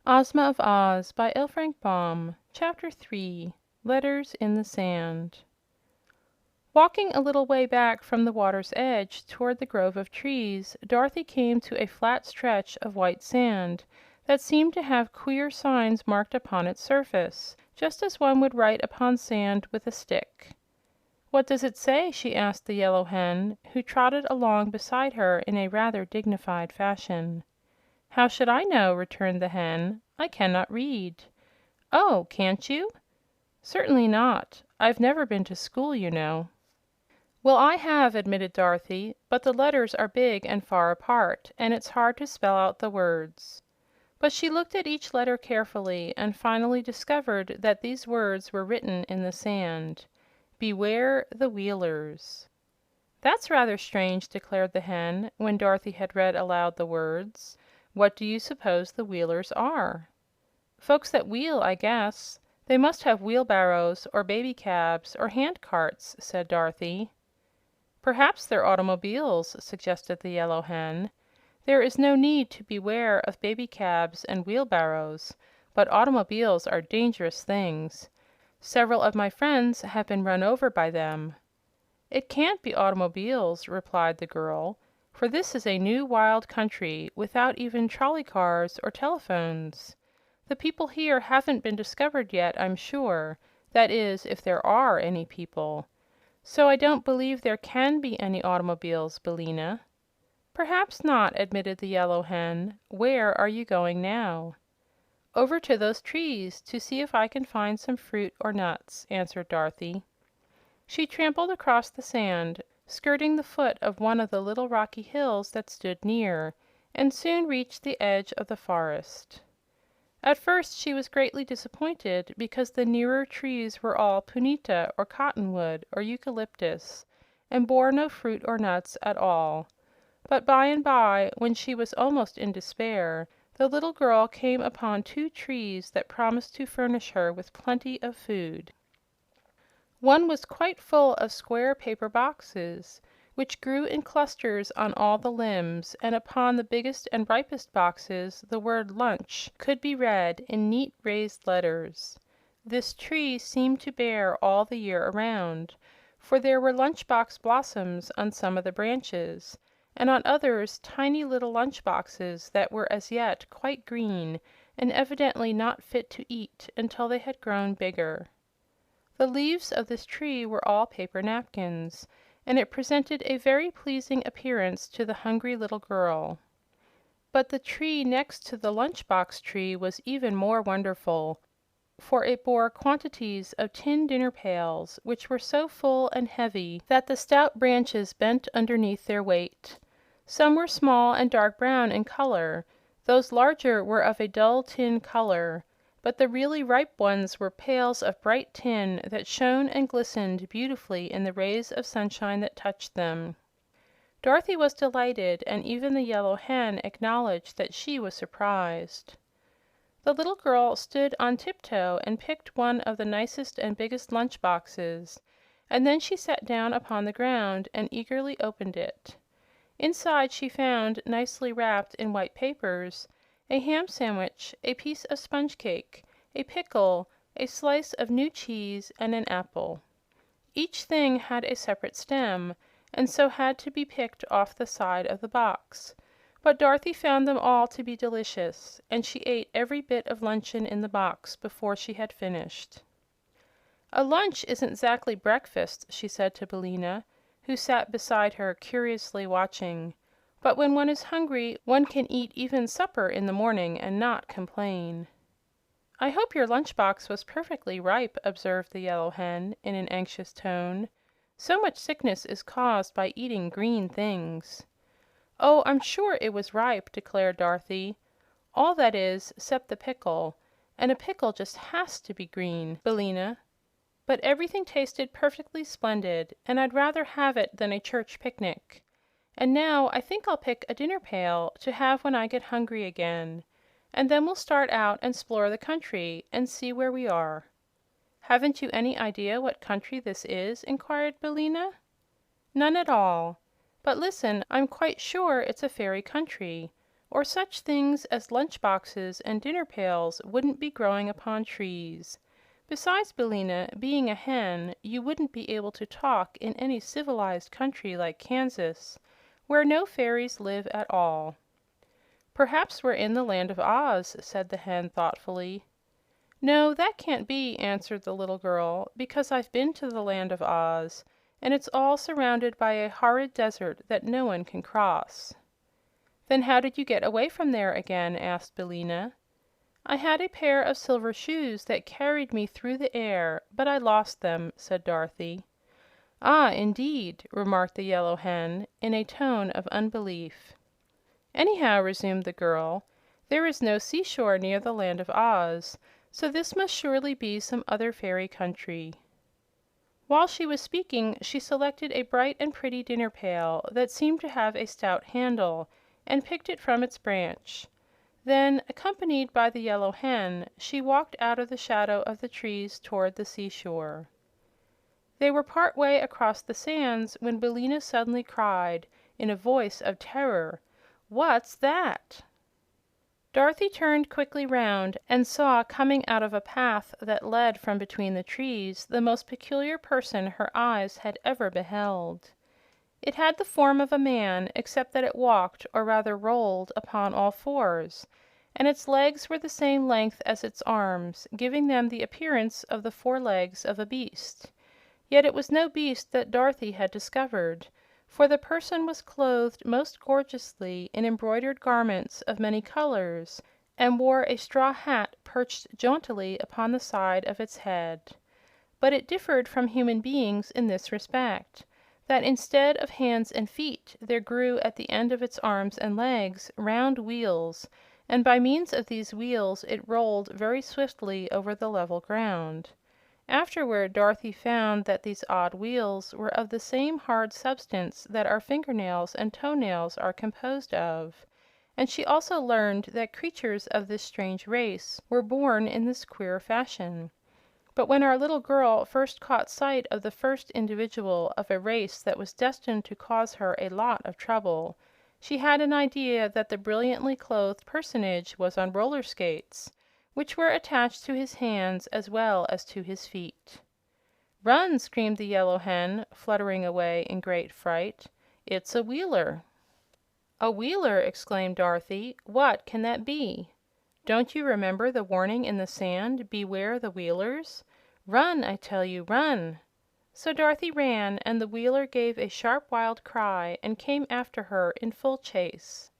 Ozma of Oz by L. Frank Baum. Chapter 3. Letters in the Sand. Walking a little way back from the water's edge toward the grove of trees, Dorothy came to a flat stretch of white sand that seemed to have queer signs marked upon its surface, just as one would write upon sand with a stick. "What does it say?" she asked the Yellow Hen, who trotted along beside her in a rather dignified fashion. "How should I know?" returned the hen. "I cannot read." "Oh, can't you?" "Certainly not. I've never been to school, you know." "Well, I have," admitted Dorothy, "but the letters are big and far apart, and it's hard to spell out the words." But she looked at each letter carefully and finally discovered that these words were written in the sand: "Beware the Wheelers." "That's rather strange," declared the hen, when Dorothy had read aloud the words. "What do you suppose the Wheelers are?" "Folks that wheel, I guess. They must have wheelbarrows, or baby cabs, or hand carts," said Dorothy. "Perhaps they're automobiles," suggested the Yellow Hen. "There is no need to beware of baby cabs and wheelbarrows, but automobiles are dangerous things. Several of my friends have been run over by them." "It can't be automobiles," replied the girl, "for this is a new wild country, without even trolley cars or telephones. The people here haven't been discovered yet, I'm sure; that is, if there are any people. So I don't believe there can be any automobiles, Billina." "Perhaps not," admitted the Yellow Hen. "Where are you going now?" "Over to those trees to see if I can find some fruit or nuts," answered Dorothy. She trampled across the sand, skirting the foot of one of the little rocky hills that stood near, and soon reached the edge of the forest. At first she was greatly disappointed because the nearer trees were all punita, or cottonwood, or eucalyptus, and bore no fruit or nuts at all. But by and by, when she was almost in despair, the little girl came upon two trees that promised to furnish her with plenty of food. One was quite full of square paper boxes, which grew in clusters on all the limbs, and upon the biggest and ripest boxes the word "Lunch" could be read in neat raised letters. This tree seemed to bear all the year around, for there were lunch box blossoms on some of the branches, and on others tiny little lunch boxes that were as yet quite green and evidently not fit to eat until they had grown bigger. The leaves of this tree were all paper napkins, and it presented a very pleasing appearance to the hungry little girl. But the tree next to the lunch box tree was even more wonderful, for it bore quantities of tin dinner pails, which were so full and heavy that the stout branches bent underneath their weight. Some were small and dark brown in color; those larger were of a dull tin color, but the really ripe ones were pails of bright tin that shone and glistened beautifully in the rays of sunshine that touched them. Dorothy was delighted, and even the Yellow Hen acknowledged that she was surprised. The little girl stood on tiptoe and picked one of the nicest and biggest lunch boxes, and then she sat down upon the ground and eagerly opened it. Inside she found, nicely wrapped in white papers, a ham sandwich, a piece of sponge cake, a pickle, a slice of new cheese, and an apple. Each thing had a separate stem, and so had to be picked off the side of the box. But Dorothy found them all to be delicious, and she ate every bit of luncheon in the box before she had finished. "A lunch isn't 'zactly breakfast," she said to Billina, who sat beside her curiously watching. "But when one is hungry one can eat even supper in the morning and not complain." "I hope your lunch box was perfectly ripe," observed the Yellow Hen, in an anxious tone. "So much sickness is caused by eating green things." "Oh, I'm sure it was ripe," declared Dorothy. "All, that is, 'cept the pickle, and a pickle just HAS to be green, Billina. But everything tasted perfectly splendid, and I'd rather have it than a church picnic. And now I think I'll pick a dinner pail to have when I get hungry again, and then we'll start out and 'splore the country and see where we are." "Haven't you any idea what country this is?" inquired Billina. "None at all. But listen, I'm quite sure it's a fairy country. or such things as lunch boxes and dinner pails wouldn't be growing upon trees. Besides, Billina, being a hen, you wouldn't be able to talk in any civilized country like Kansas, where no fairies live at all." "Perhaps we're in the Land of Oz," said the hen, thoughtfully. "No, that can't be," answered the little girl, "because I've been to the Land of Oz, and it's all surrounded by a horrid desert that no one can cross." "Then how did you get away from there again?" asked Billina. "I had a pair of silver shoes that carried me through the air, but I lost them," said Dorothy. "Ah, indeed," remarked the Yellow Hen, in a tone of unbelief. "Anyhow," resumed the girl, "there is no seashore near the Land of Oz, so this must surely be some other fairy country." While she was speaking, she selected a bright and pretty dinner pail that seemed to have a stout handle, and picked it from its branch. Then, accompanied by the Yellow Hen, she walked out of the shadow of the trees toward the seashore. They were part way across the sands when Billina suddenly cried, in a voice of terror, "What's that?" Dorothy turned quickly round and saw coming out of a path that led from between the trees the most peculiar person her eyes had ever beheld. It had the form of a man, except that it walked, or rather rolled, upon all fours, and its legs were the same length as its arms, giving them the appearance of the four legs of a beast. Yet it was no beast that Dorothy had discovered, for the person was clothed most gorgeously in embroidered garments of many colors, and wore a straw hat perched jauntily upon the side of its head. But it differed from human beings in this respect, that instead of hands and feet there grew at the end of its arms and legs round wheels, and by means of these wheels it rolled very swiftly over the level ground. Afterward Dorothy found that these odd wheels were of the same hard substance that our fingernails and toenails are composed of, and she also learned that creatures of this strange race were born in this queer fashion. But when our little girl first caught sight of the first individual of a race that was destined to cause her a lot of trouble, she had an idea that the brilliantly clothed personage was on roller skates, which were attached to his hands as well as to his feet. "Run!" screamed the Yellow Hen, fluttering away in great fright. "It's a Wheeler!" "A Wheeler!" exclaimed Dorothy. "What can that be? Don't you remember the warning in the sand, 'Beware the Wheelers'? Run, I tell you, run!" So Dorothy ran, and the Wheeler gave a sharp, wild cry and came after her in full chase.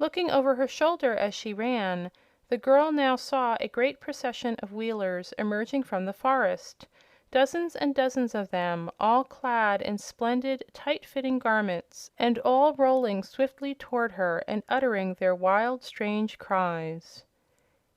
Looking over her shoulder as she ran, the girl now saw a great procession of Wheelers emerging from the forest, dozens and dozens of them, all clad in splendid, tight-fitting garments, and all rolling swiftly toward her and uttering their wild, strange cries.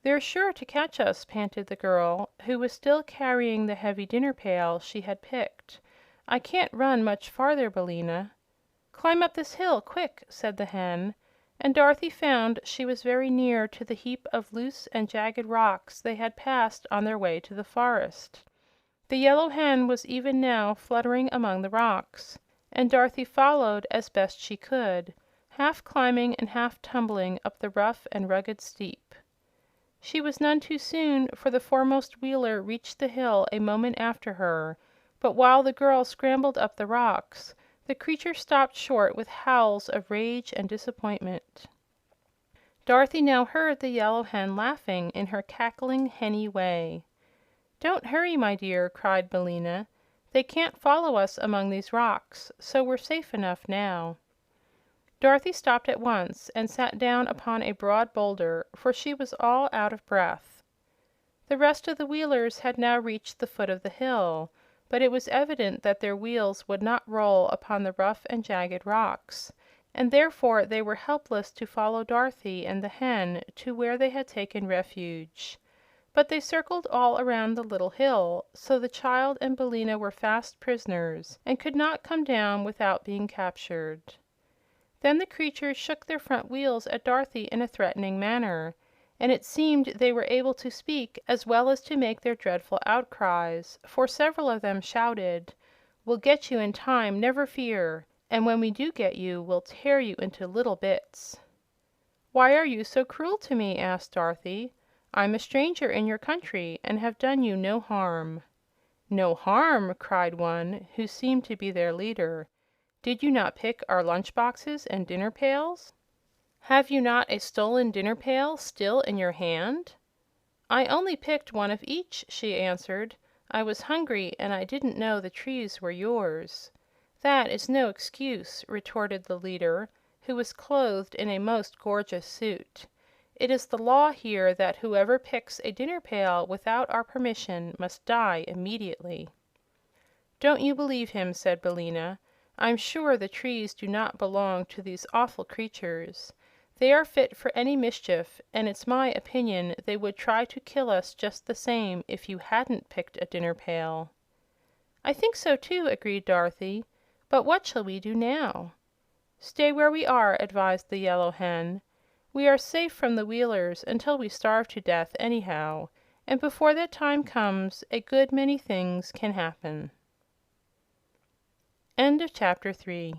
"They're sure to catch us," panted the girl, who was still carrying the heavy dinner pail she had picked. "I can't run much farther, Billina." "Climb up this hill, quick!" said the hen, and Dorothy found she was very near to the heap of loose and jagged rocks they had passed on their way to the forest. The Yellow Hen was even now fluttering among the rocks, and Dorothy followed as best she could, half climbing and half tumbling up the rough and rugged steep. She was none too soon, for the foremost Wheeler reached the hill a moment after her, but while the girl scrambled up the rocks, the creature stopped short with howls of rage and disappointment. Dorothy now heard the Yellow Hen laughing in her cackling, henny way. "Don't hurry, my dear," cried Billina. "They can't follow us among these rocks, so we're safe enough now." Dorothy stopped at once and sat down upon a broad boulder, for she was all out of breath. The rest of the Wheelers had now reached the foot of the hill, but it was evident that their wheels would not roll upon the rough and jagged rocks, and therefore they were helpless to follow Dorothy and the hen to where they had taken refuge. But they circled all around the little hill, so the child and Billina were fast prisoners and could not come down without being captured. Then the creatures shook their front wheels at Dorothy in a threatening manner, and it seemed they were able to speak as well as to make their dreadful outcries, for several of them shouted, "We'll get you in time, never fear! And when we do get you, we'll tear you into little bits." "Why are you so cruel to me?" asked Dorothy. "I'm a stranger in your country and have done you no harm." "No harm!" cried one, who seemed to be their leader. "Did you not pick our lunch boxes and dinner pails? Have you not a stolen dinner pail still in your hand?" "I only picked one of each," she answered. "I was hungry, and I didn't know the trees were yours." "That is no excuse," retorted the leader, who was clothed in a most gorgeous suit. "It is the law here that whoever picks a dinner pail without our permission must die immediately." "Don't you believe him," said Billina. "I'm sure the trees do not belong to these awful creatures. They are fit for any mischief, and it's my opinion they would try to kill us just the same if you hadn't picked a dinner pail." "I think so, too," agreed Dorothy. "But what shall we do now?" "Stay where we are," advised the Yellow Hen. "We are safe from the Wheelers until we starve to death, anyhow, and before that time comes a good many things can happen." End of chapter 3.